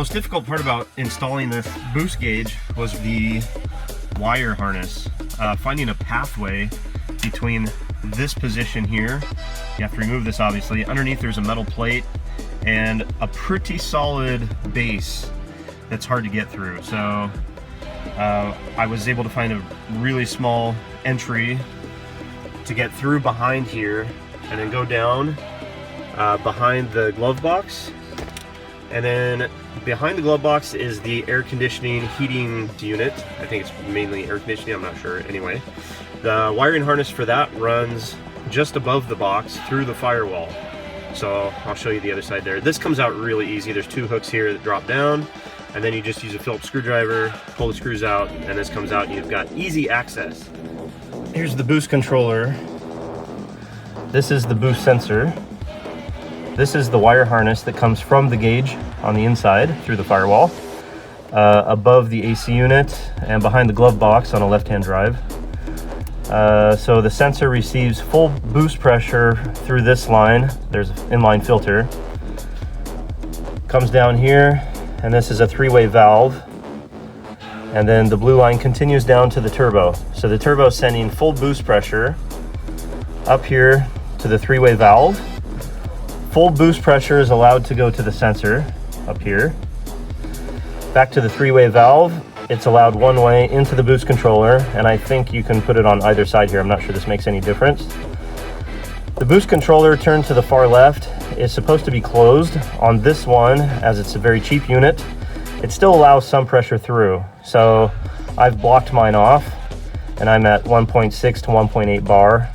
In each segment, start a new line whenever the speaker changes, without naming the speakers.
most difficult part about installing this boost gauge was the wire harness. Finding a pathway between this position here, you have to remove this obviously, underneath there's a metal plate and a pretty solid base that's hard to get through. So I was able to find a really small entry to get through behind here and then go down behind the glove box. And then behind the glove box is the air conditioning heating unit. I think it's mainly air conditioning, I'm not sure. Anyway, the wiring harness for that runs just above the box through the firewall. So I'll show you the other side there. This comes out really easy. There's two hooks here that drop down, and then you just use a Phillips screwdriver, pull the screws out, and this comes out and you've got easy access. Here's the boost controller. This is the boost sensor. This is the wire harness that comes from the gauge on the inside through the firewall, above the AC unit and behind the glove box on a left-hand drive. So the sensor receives full boost pressure through this line. There's an inline filter. Comes down here, and this is a three-way valve. And then the blue line continues down to the turbo. So the turbo is sending full boost pressure up here to the three-way valve. Full boost pressure is allowed to go to the sensor up here. Back to the three-way valve. It's allowed one way into the boost controller, and I think you can put it on either side here. I'm not sure this makes any difference. The boost controller turned to the far left is supposed to be closed. On this one, as it's a very cheap unit, it still allows some pressure through. So I've blocked mine off, and I'm at 1.6 to 1.8 bar,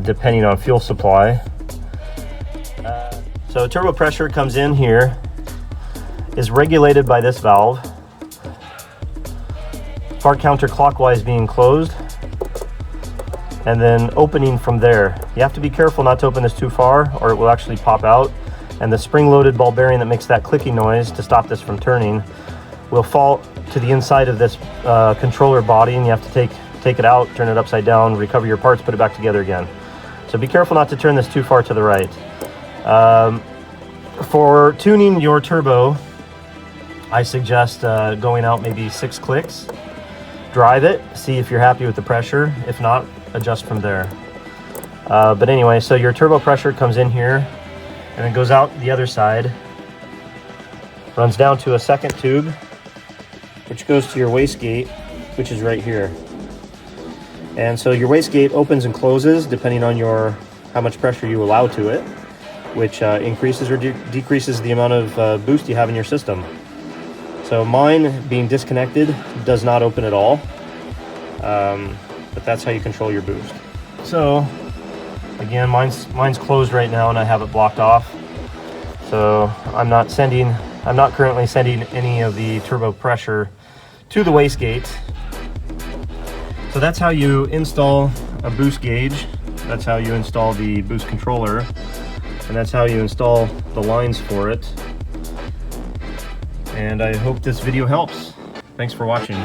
depending on fuel supply. So turbo pressure comes in here, is regulated by this valve. Far counterclockwise being closed, and then opening from there. You have to be careful not to open this too far or it will actually pop out. And the spring-loaded ball bearing that makes that clicking noise to stop this from turning will fall to the inside of this controller body, and you have to take it out, turn it upside down, recover your parts, put it back together again. So be careful not to turn this too far to the right. For tuning your turbo, I suggest going out maybe 6 clicks. Drive it, see if you're happy with the pressure. If not, adjust from there. But anyway, so your turbo pressure comes in here and it goes out the other side, runs down to a second tube, which goes to your wastegate, which is right here. And so your wastegate opens and closes depending on how much pressure you allow to it, which increases or decreases the amount of boost you have in your system. So mine, being disconnected, does not open at all, but that's how you control your boost. So again, mine's closed right now and I have it blocked off. So I'm not currently sending any of the turbo pressure to the wastegate. So that's how you install a boost gauge. That's how you install the boost controller, and that's how you install the lines for it. And I hope this video helps. Thanks for watching.